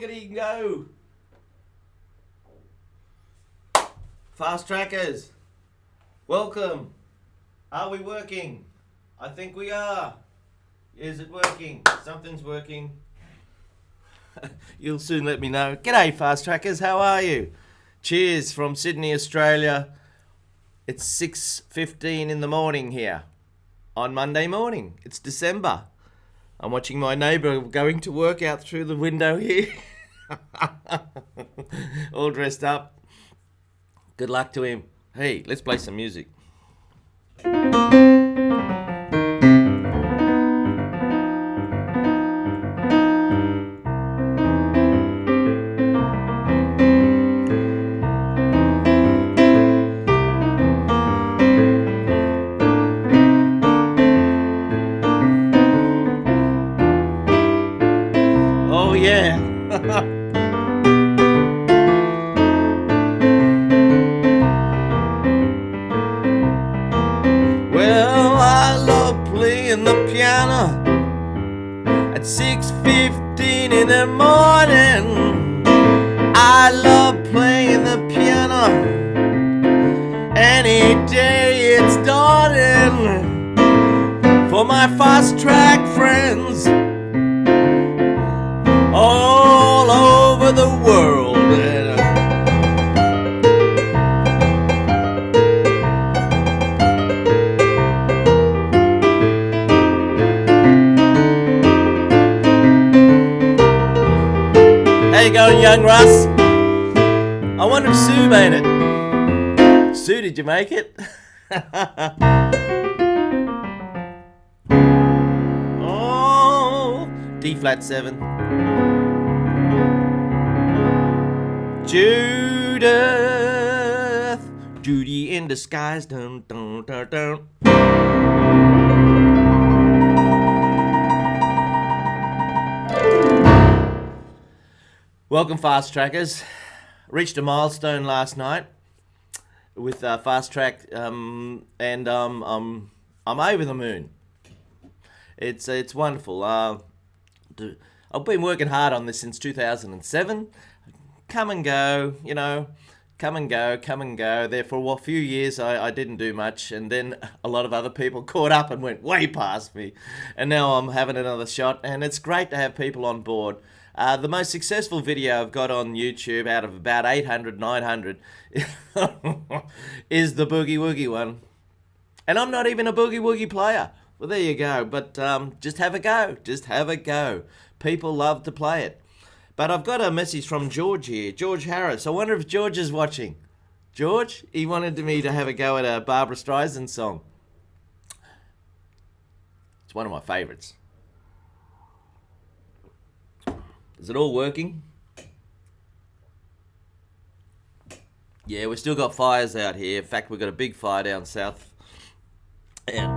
Look at him go. Fast Trackers, welcome. Are we working? I think we are. Is it working? Something's working. You'll soon let me know. G'day, Fast Trackers. How are you? Cheers from Sydney, Australia. It's 6:15 in the morning here on Monday morning. It's December. I'm watching my neighbour going to work out through the window here. All dressed up. Good luck to him. Hey, let's play some music. Oh yeah. Well, I love playing the piano at 6:15 in the morning. I love playing the piano any day it's dawning. For my fast track friends all over the world. How you going, young Russ? I wonder if Sue made it. Sue, did you make it? Oh, D flat 7. Judith, Judy in disguise. Dun, dun, dun, dun. Welcome, Fast Trackers. Reached a milestone last night with Fast Track, and I'm over the moon. It's wonderful. I've been working hard on this since 2007. Come and go, you know, come and go. There for a few years I didn't do much, and then a lot of other people caught up and went way past me, and now I'm having another shot, and it's great to have people on board. The most successful video I've got on YouTube out of about 800, 900 is the Boogie Woogie one. And I'm not even a Boogie Woogie player. Well, there you go. But just have a go. Just have a go. People love to play it. But I've got a message from George here. George Harris. I wonder if George is watching. George, he wanted me to have a go at a Barbra Streisand song. It's one of my favourites. Is it all working? Yeah, we've still got fires out here. In fact, we've got a big fire down south. Yeah.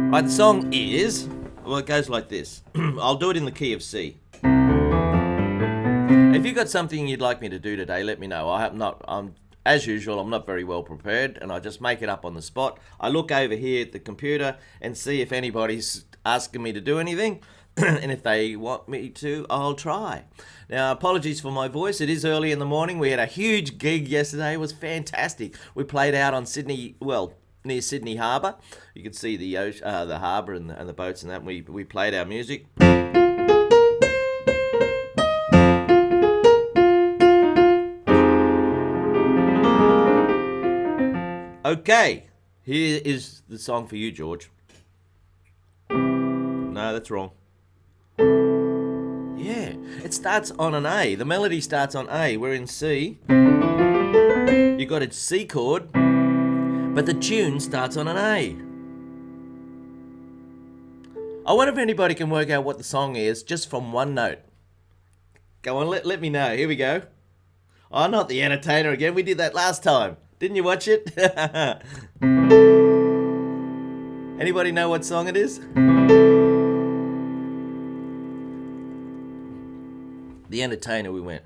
Right, the song is... Well, it goes like this. I'll do it in the key of C. If you've got something you'd like me to do today, let me know. As usual, I'm not very well prepared, and I just make it up on the spot. I look over here at the computer and see if anybody's asking me to do anything. And if they want me to, I'll try. Now, apologies for my voice. It is early in the morning. We had a huge gig yesterday. It was fantastic. We played out on Sydney, near Sydney Harbour. You can see the harbour and the boats and that. We played our music. Okay, here is the song for you, George. No, that's wrong. Yeah, it starts on an A. The melody starts on A. We're in C. You got a C chord, but the tune starts on an A. I wonder if anybody can work out what the song is just from one note. Go on, let me know. Here we go. Oh, not The Entertainer again. We did that last time. Didn't you watch it? Anybody know what song it is? The Entertainer, we went.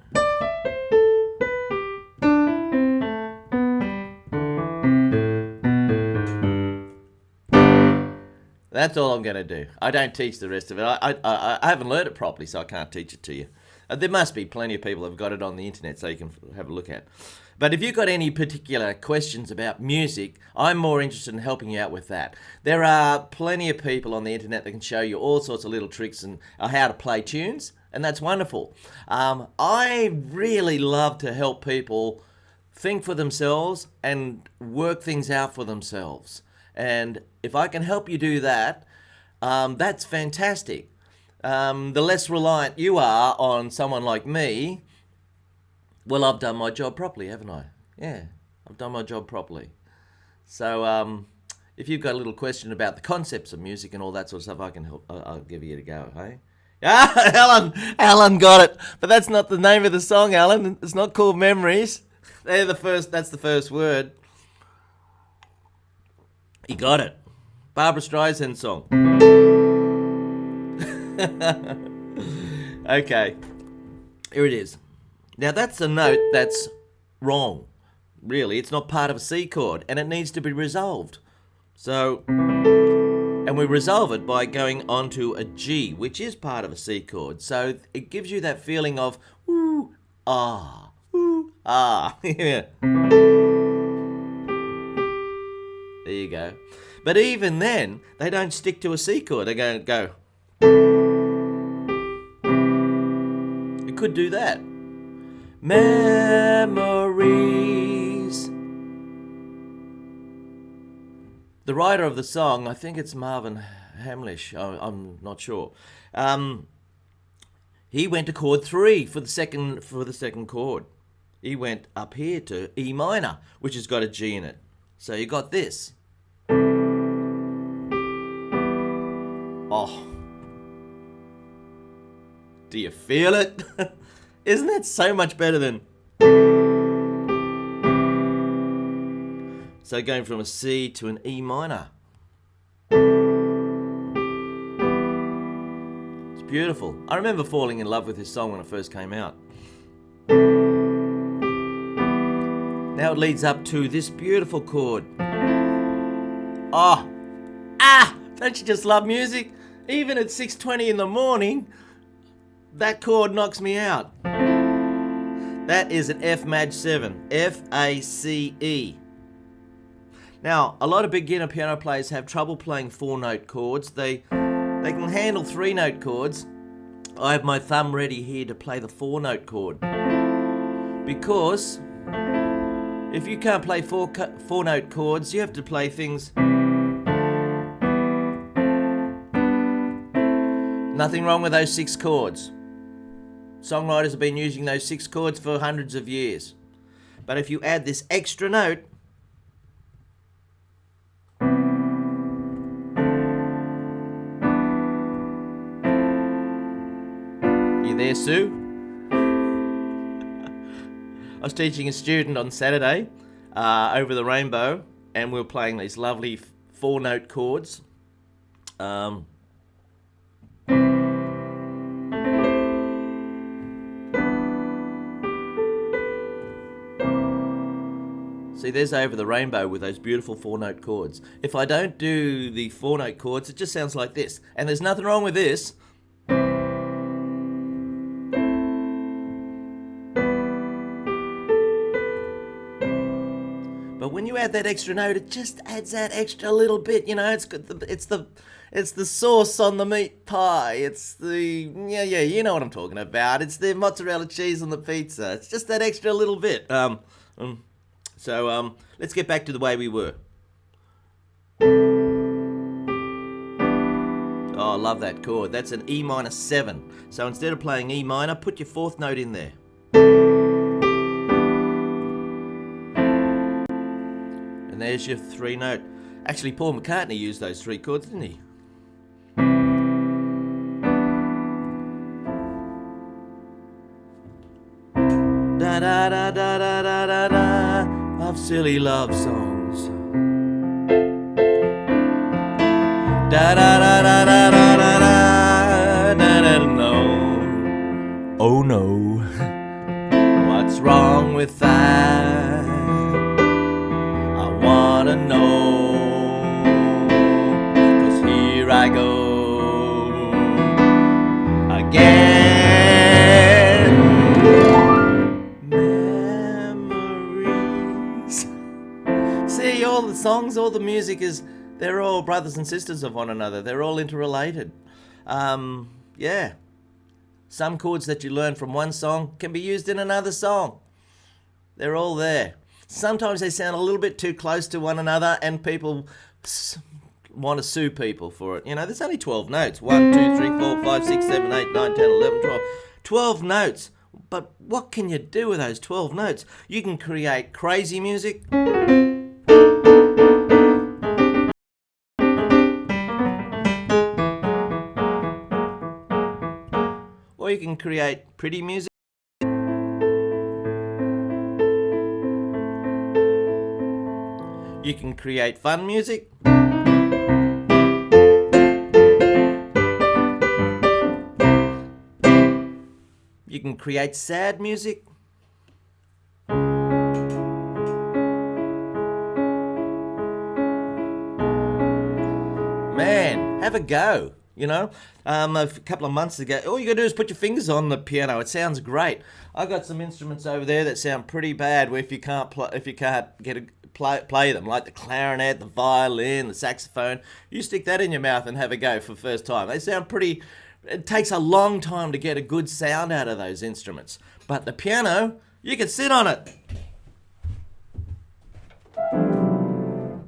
That's all I'm going to do. I don't teach the rest of it. I haven't learned it properly, so I can't teach it to you. There must be plenty of people who have got it on the internet so you can have a look at. But if you've got any particular questions about music, I'm more interested in helping you out with that. There are plenty of people on the internet that can show you all sorts of little tricks and how to play tunes, and that's wonderful. I really love to help people think for themselves and work things out for themselves. And if I can help you do that, that's fantastic. The less reliant you are on someone like me, well, I've done my job properly, haven't I? Yeah, I've done my job properly. So if you've got a little question about the concepts of music and all that sort of stuff, I can help. I'll give you a go, hey? Ah, Alan got it. But that's not the name of the song, Alan. It's not called Memories. That's the first word. He got it. Barbra Streisand song. Okay, here it is. Now that's a note that's wrong. Really, it's not part of a C chord, and it needs to be resolved. So, and we resolve it by going onto a G, which is part of a C chord. So it gives you that feeling of ooh, ah, ooh, ah. Yeah. There you go. But even then, they don't stick to a C chord. They're going to go. It could do that. Memories. The writer of the song, I think it's Marvin Hamlish. I'm not sure. He went to chord 3 for the second chord. He went up here to E minor, which has got a G in it. So you got this. Oh. Do you feel it? Isn't that so much better than... So going from a C to an E minor. It's beautiful. I remember falling in love with this song when it first came out. Now it leads up to this beautiful chord. Oh, don't you just love music? Even at 6:20 in the morning, that chord knocks me out. That is an F Maj 7, F-A-C-E. Now, a lot of beginner piano players have trouble playing 4-note chords. They can handle 3-note chords. I have my thumb ready here to play the 4-note chord. Because if you can't play 4-note chords, you have to play things... Nothing wrong with those 6 chords. Songwriters have been using those 6 chords for hundreds of years. But if you add this extra note, you there, Sue? I was teaching a student on Saturday over the rainbow, and we were playing these lovely 4-note chords. See, there's Over the Rainbow with those beautiful 4-note chords. If I don't do the 4-note chords, it just sounds like this. And there's nothing wrong with this. But when you add that extra note, it just adds that extra little bit. You know, it's the sauce on the meat pie. It's the you know what I'm talking about. It's the mozzarella cheese on the pizza. It's just that extra little bit. So let's get back to the way we were. Oh, I love that chord. That's an E minor 7. So instead of playing E minor, put your 4th note in there. And there's your 3-note. Actually, Paul McCartney used those 3 chords, didn't he? Da da da da da da da da of silly love songs. Da da da da da da da da da no. Oh no, what's wrong with that? I wanna know. 'Cause here I go again. Memories. See, all the songs, all the music they're all brothers and sisters of one another. They're all interrelated. Yeah. Some chords that you learn from one song can be used in another song. They're all there. Sometimes they sound a little bit too close to one another and people want to sue people for it. You know, there's only 12 notes. 1, 2, 3, 4, 5, 6, 7, 8, 9, 10, 11, 12. 12 notes. But what can you do with those 12 notes? You can create crazy music. Or you can create pretty music. You can create fun music. You can create sad music. Man, have a go. You know, a couple of months ago, all you gotta do is put your fingers on the piano. It sounds great. I got some instruments over there that sound pretty bad. If you can't play them, like the clarinet, the violin, the saxophone. You stick that in your mouth and have a go for the first time. They sound pretty. It takes a long time to get a good sound out of those instruments. But the piano, you can sit on it.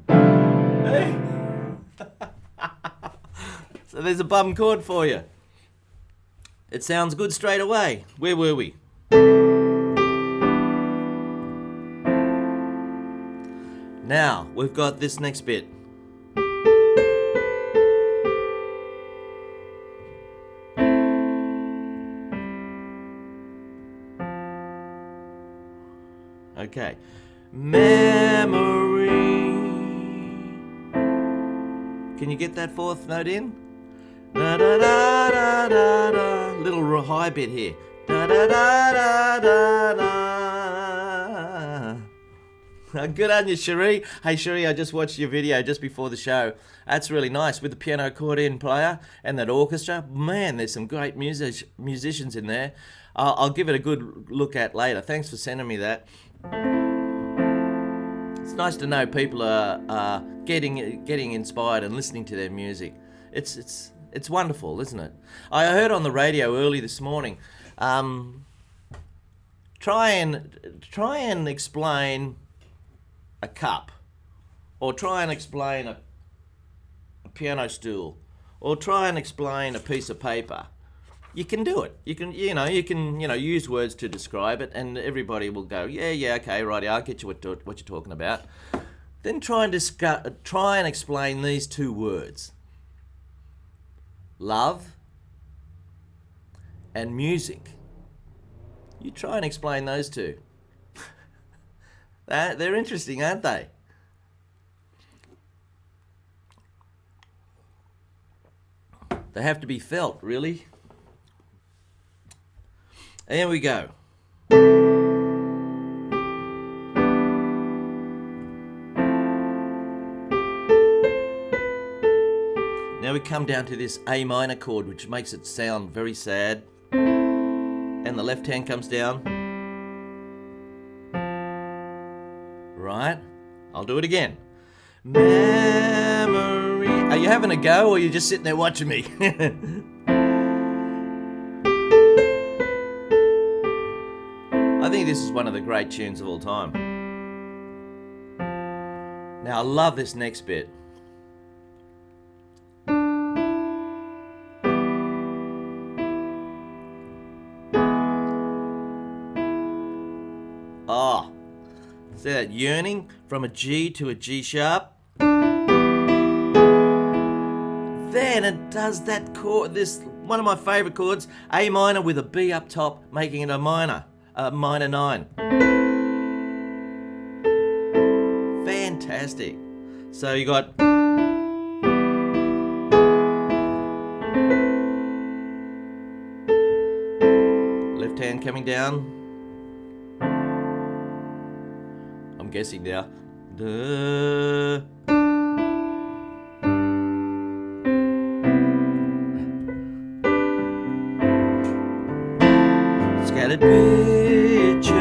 Hey. So there's a bum chord for you. It sounds good straight away. Where were we? Now, we've got this next bit. Okay. Memory. Can you get that fourth note in? Da da da da da da. Little high bit here. Da da da da da da. Good on you, Cherie. Hey, Cherie, I just watched your video just before the show. That's really nice with the piano accordion player and that orchestra. Man, there's some great musicians in there. I'll give it a good look at later. Thanks for sending me that. It's nice to know people are getting inspired and listening to their music. It's wonderful, isn't it? I heard on the radio early this morning. Try and explain a cup, or try and explain a piano stool, or try and explain a piece of paper. You can do it. You can use words to describe it, and everybody will go, yeah, okay, righty, I'll get you what you're talking about. Then try and explain these two words: love and music. You try and explain those two. They're interesting, aren't they? They have to be felt, really. Here we go. Now we come down to this A minor chord, which makes it sound very sad. And the left hand comes down. Right? I'll do it again. Memory. Are you having a go, or are you just sitting there watching me? I think this is one of the great tunes of all time. Now I love this next bit. Oh, see that yearning from a G to a G sharp? Then it does that chord, one of my favourite chords, A minor with a B up top, making it a minor 9. Fantastic. So you got left hand coming down. I'm guessing now. pictures.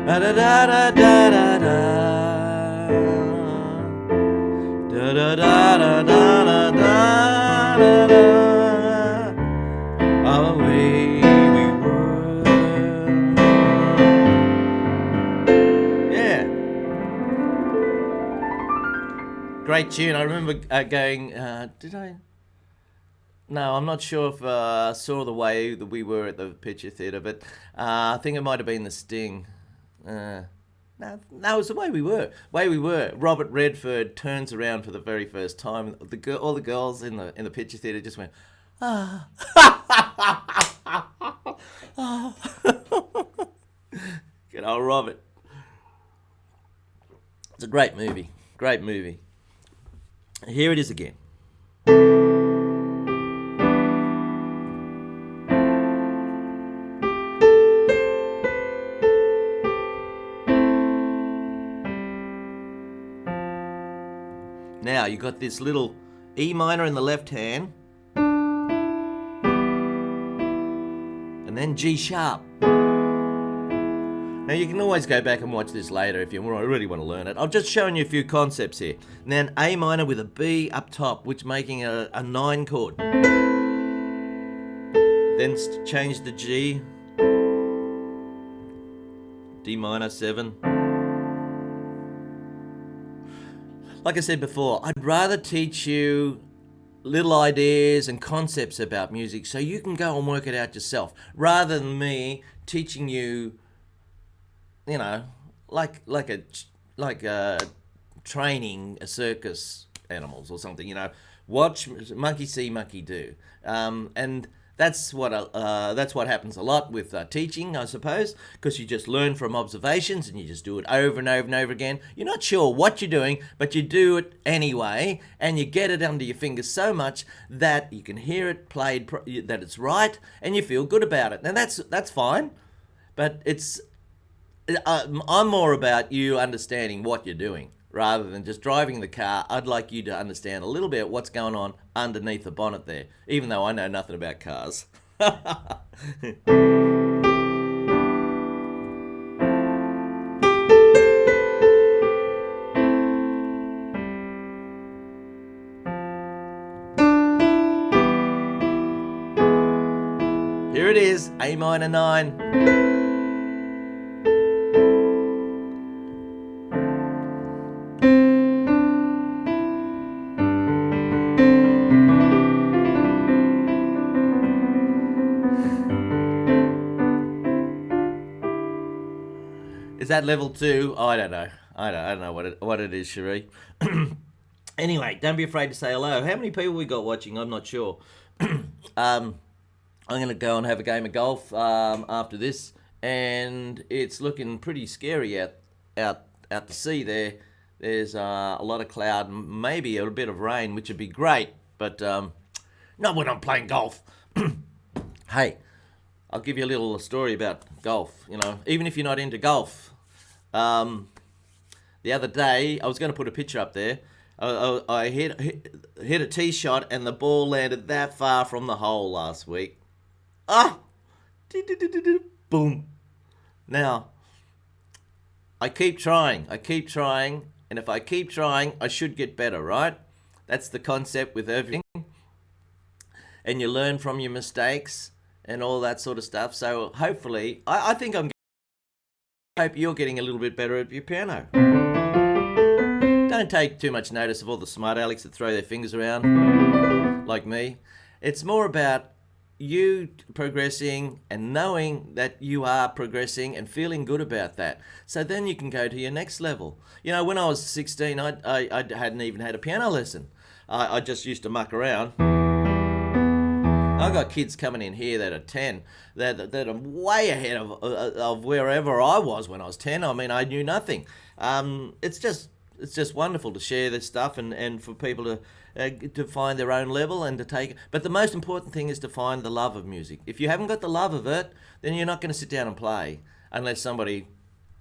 Da da da da da da da. Da da da da da da da da. Our way we were. Yeah. Great tune. I remember going, did I? No, I'm not sure if I saw the way that we were at the Picture Theatre, but I think it might have been the Sting. No, it was the way we were. Way we were. Robert Redford turns around for the very first time. All the girls in the Picture Theatre just went, ah. Good old Robert. It's a great movie. Great movie. Here it is again. Now you got this little E minor in the left hand, and then G sharp. Now you can always go back and watch this later if you really want to learn it. I'm just showing you a few concepts here. And then A minor with a B up top, which making a 9 chord. Then change the G, D minor 7. Like I said before, I'd rather teach you little ideas and concepts about music so you can go and work it out yourself, rather than me teaching you, you know, like training a circus animals or something. You know, watch monkey see, monkey do, and that's what happens a lot with teaching, I suppose, because you just learn from observations and you just do it over and over and over again. You're not sure what you're doing, but you do it anyway, and you get it under your fingers so much that you can hear it played, that it's right, and you feel good about it. Now that's fine, but I'm more about you understanding what you're doing rather than just driving the car. I'd like you to understand a little bit what's going on underneath the bonnet there, even though I know nothing about cars. Here it is, A minor 9. Is that level 2? Oh, I don't know. I don't know what it is, Cherie. Anyway, don't be afraid to say hello. How many people we got watching? I'm not sure. I'm going to go and have a game of golf after this, and it's looking pretty scary out to sea there. There's a lot of cloud, maybe a bit of rain, which would be great, but not when I'm playing golf. Hey, I'll give you a little story about golf. You know, even if you're not into golf. The other day, I was going to put a picture up there. I hit a tee shot, and the ball landed that far from the hole last week. Ah! Boom. Now, I keep trying, and if I keep trying, I should get better, right? That's the concept with everything. And you learn from your mistakes and all that sort of stuff. So hopefully, I think I hope you're getting a little bit better at your piano. Don't take too much notice of all the smart alecks that throw their fingers around, like me. It's more about you progressing and knowing that you are progressing and feeling good about that. So then you can go to your next level. You know, when I was 16, I hadn't even had a piano lesson. I just used to muck around. I got kids coming in here that are 10 that are way ahead of wherever I was when I was 10. I mean, I knew nothing. It's just wonderful to share this stuff and for people to find their own level and to take it. But the most important thing is to find the love of music. If you haven't got the love of it, then you're not going to sit down and play unless somebody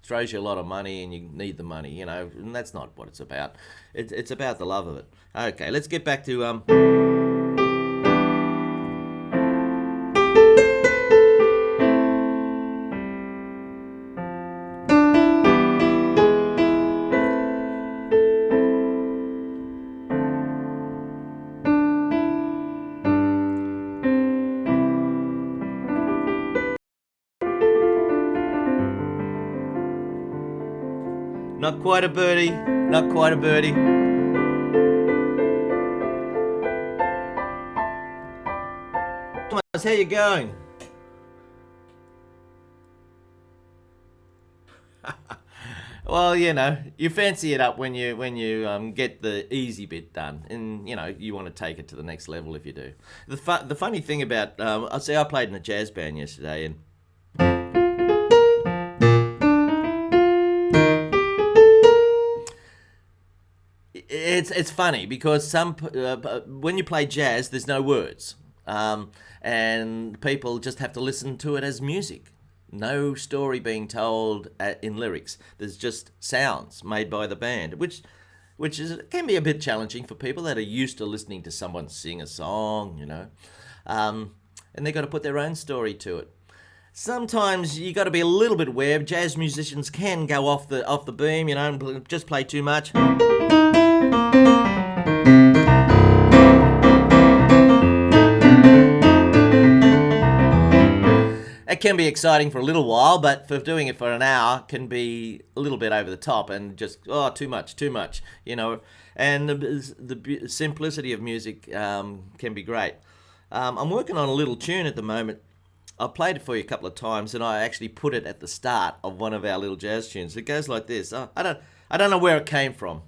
throws you a lot of money and you need the money, you know, and that's not what it's about. It's about the love of it. Okay, let's get back to Not quite a birdie. Not quite a birdie. Thomas, how you going? Well, you fancy it up when you get the easy bit done, and you want to take it to the next level if you do. The funny thing about I played in a jazz band yesterday, and it's funny because when you play jazz, there's no words, and people just have to listen to it as music. No story being told in lyrics. There's just sounds made by the band, which can be a bit challenging for people that are used to listening to someone sing a song, and they've got to put their own story to it. Sometimes you got to be a little bit aware. Jazz musicians can go off the beam, and just play too much. It can be exciting for a little while, but for doing it for an hour can be a little bit over the top and just too much, And the simplicity of music can be great. I'm working on a little tune at the moment. I've played it for you a couple of times, and I actually put it at the start of one of our little jazz tunes. It goes like this. I don't know where it came from.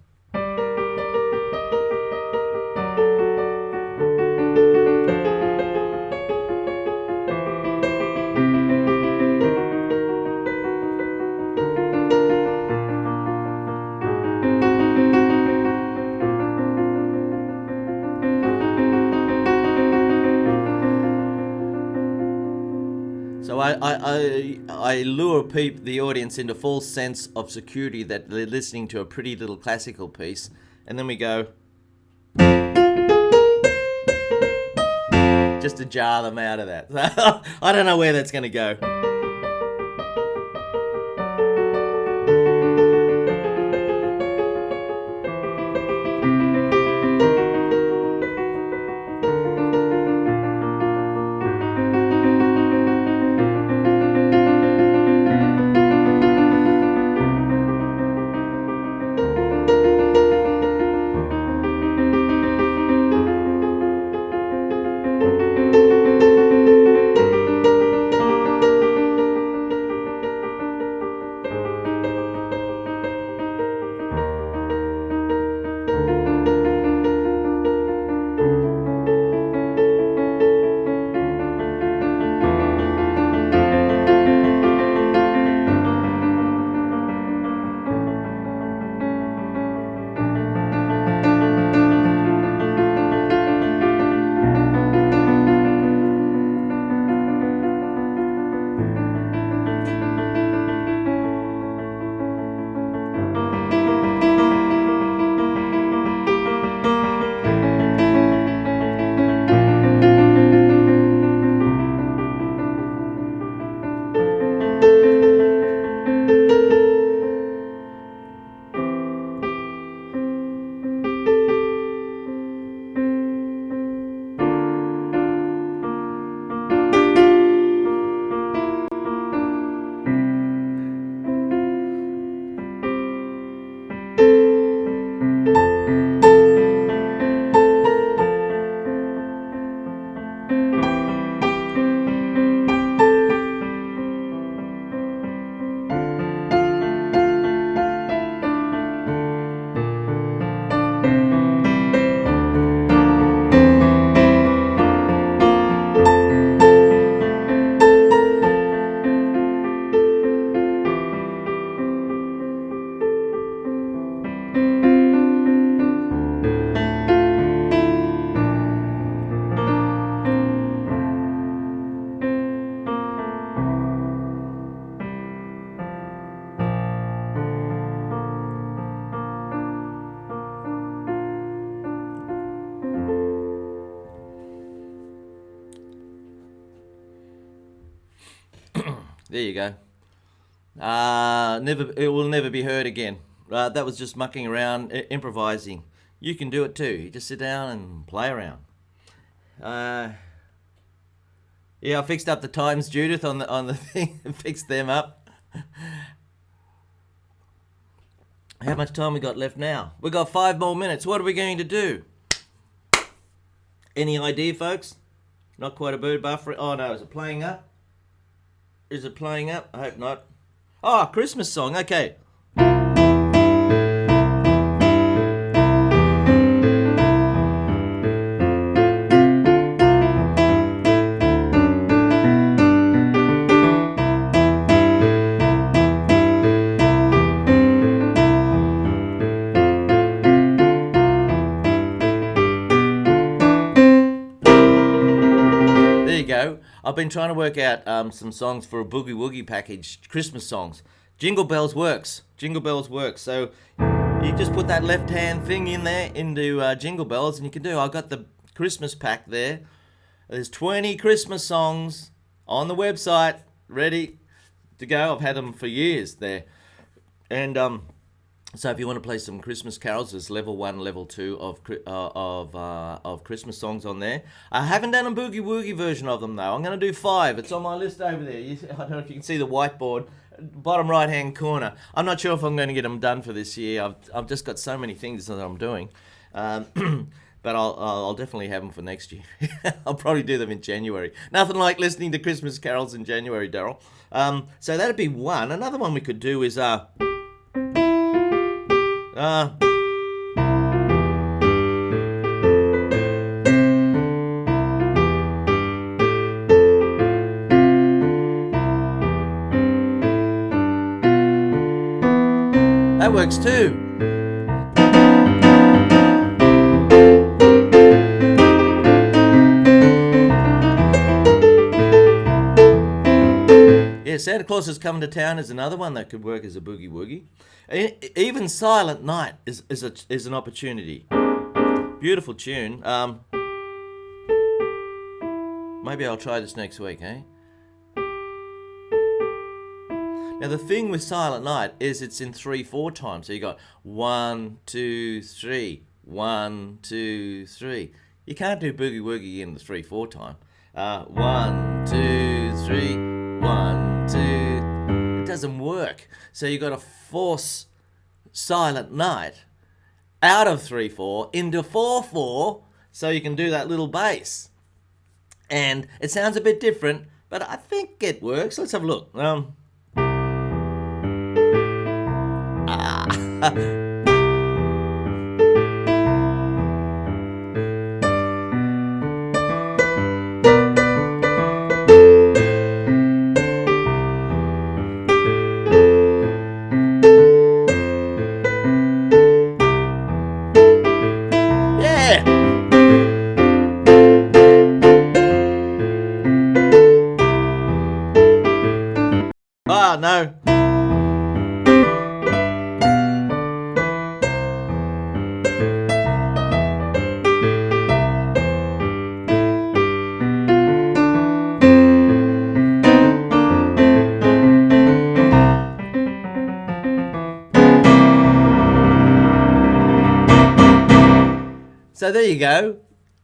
So I lure the audience into false sense of security that they're listening to a pretty little classical piece, and then we go just to jar them out of that. I don't know where that's going to go. There you go. It will never be heard again. That was just mucking around, improvising. You can do it too. You just sit down and play around. Yeah, I fixed up the times, Judith, on the thing. Fixed them up. How much time we got left now? We got 5 more minutes. What are we going to do? Any idea, folks? Not quite a bird buffer. Oh no, is it playing up? Is it playing up? I hope not. Oh, Christmas song. Okay. I've been trying to work out some songs for a Boogie Woogie package, Christmas songs. Jingle Bells works. Jingle Bells works. So you just put that left-hand thing in there into Jingle Bells, and you can do. I've got the Christmas pack there. There's 20 Christmas songs on the website, ready to go. I've had them for years there, and so if you want to play some Christmas carols, there's level 1, level 2 of Christmas songs on there. I haven't done a Boogie Woogie version of them though. I'm going to do 5. It's on my list over there. I don't know if you can see the whiteboard, bottom right hand corner. I'm not sure if I'm going to get them done for this year. I've just got so many things that I'm doing, but I'll definitely have them for next year. I'll probably do them in January. Nothing like listening to Christmas carols in January, Daryl. So that'd be one. Another one we could do is that works too. Yeah, Santa Claus is Coming to Town is another one that could work as a Boogie Woogie. Even Silent Night is an opportunity. Beautiful tune. Maybe I'll try this next week, eh? Now the thing with Silent Night is it's in 3/4 time. So you got 1, 2, 3, 1, 2, 3. You can't do Boogie Woogie in the 3/4 time. 1, 2, 3, 1, 2. It doesn't work. So you got to force Silent Night out of 3/4 into 4/4 so you can do that little bass. And it sounds a bit different, but I think it works. Let's have a look. No. So there you go.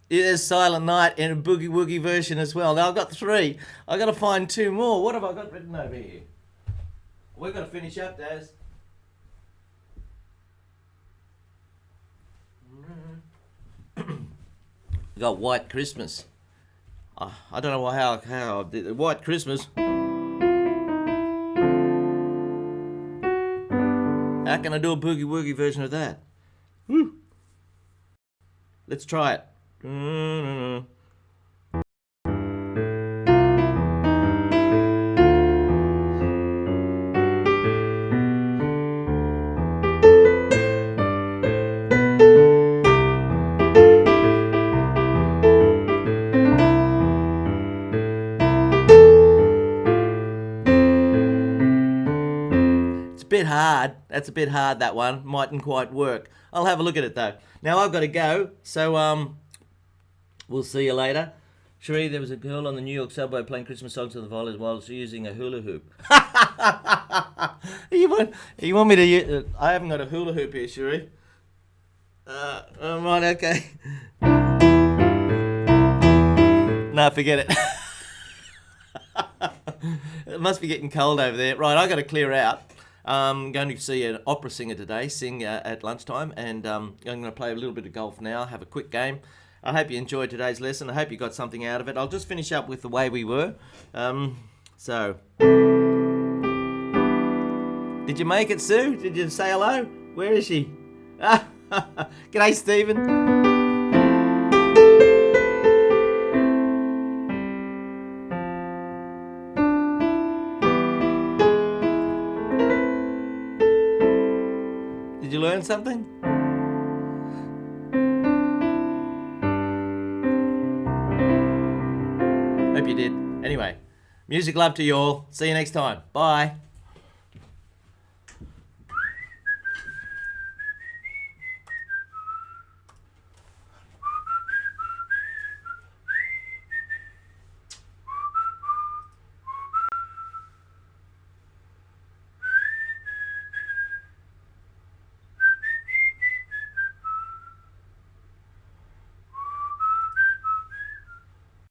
There's Silent Night in a Boogie Woogie version as well. Now I've got 3. I've got to find 2 more. What have I got written over here? We've got to finish up, Daz. We got White Christmas. I don't know how I did it. White Christmas. How can I do a Boogie Woogie version of that? Woo. Let's try it. Bit hard. That's a bit hard, that one. Mightn't quite work. I'll have a look at it though. Now I've got to go, so we'll see you later. Cherie, there was a girl on the New York subway playing Christmas songs to the violin while she's using a hula hoop. you want me to use, I haven't got a hula hoop here, Cherie. Right, okay. No, forget it. It must be getting cold over there. Right, I got to clear out. I'm going to see an opera singer today sing at lunchtime, and I'm going to play a little bit of golf now, have a quick game. I hope you enjoyed today's lesson. I hope you got something out of it. I'll just finish up with The Way We Were. So, did you make it, Sue? Did you say hello? Where is she? G'day, Stephen. Did you learn something? Hope you did. Anyway, music love to you all. See you next time. Bye.